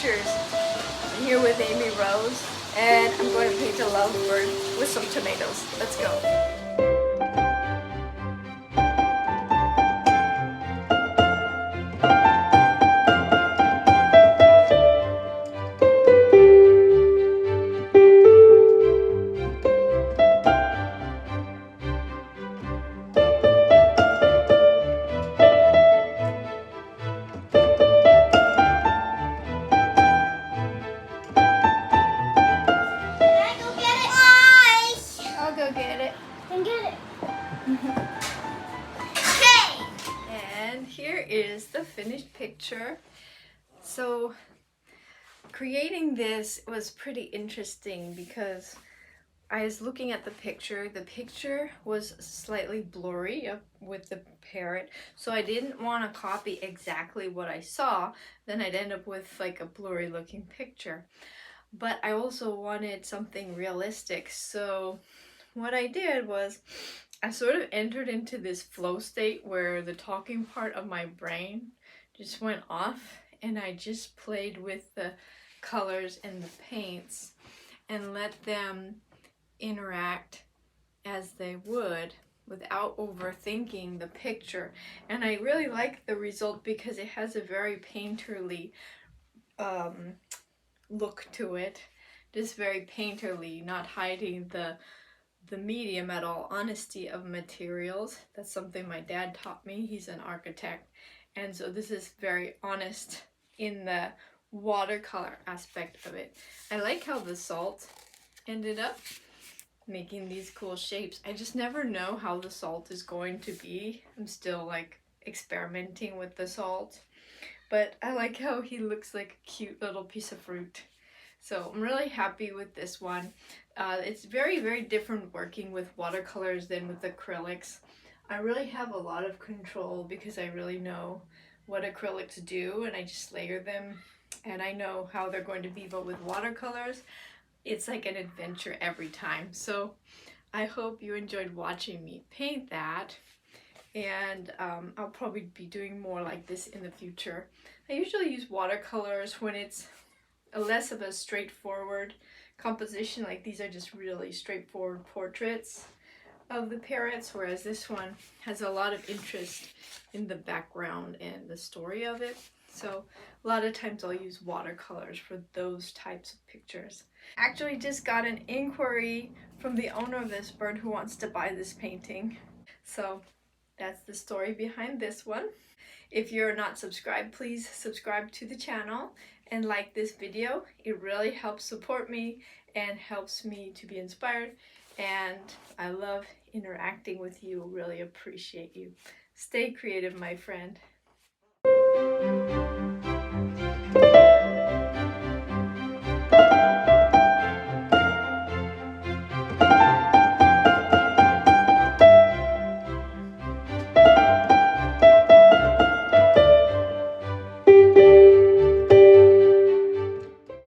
pictures. I'm here with Amy Rose, and I'm going to paint a lovebird with some tomatoes. Let's go. Go get it. And get it. Okay. And here is the finished picture. So creating this was pretty interesting because I was looking at the picture. The picture was slightly blurry with the parrot, so I didn't want to copy exactly what I saw. Then I'd end up with like a blurry looking picture. But I also wanted something realistic, so what I did was I sort of entered into this flow state where the talking part of my brain just went off, and I just played with the colors and the paints and let them interact as they would without overthinking the picture. And I really like the result because it has a very painterly look to it, just very painterly, not hiding the medium at all, honesty of materials. That's something my dad taught me. He's an architect, and so this is very honest in the watercolor aspect of it. I like how the salt ended up making these cool shapes. I just never know how the salt is going to be. I'm still like experimenting with the salt, but I like how he looks like a cute little piece of fruit. So I'm really happy with this one. It's very, very different working with watercolors than with acrylics. I really have a lot of control because I really know what acrylics do, and I just layer them and I know how they're going to be. But with watercolors, it's like an adventure every time. So I hope you enjoyed watching me paint that, and I'll probably be doing more like this in the future. I usually use watercolors when it's less of a straightforward composition, like these are just really straightforward portraits of the parrots, whereas this one has a lot of interest in the background and the story of it. So a lot of times I'll use watercolors for those types of pictures. Actually just got an inquiry from the owner of this bird who wants to buy this painting. So that's the story behind this one. If you're not subscribed, please subscribe to the channel and like this video. It really helps support me and helps me to be inspired, and I love interacting with you. Really appreciate you. Stay creative, my friend.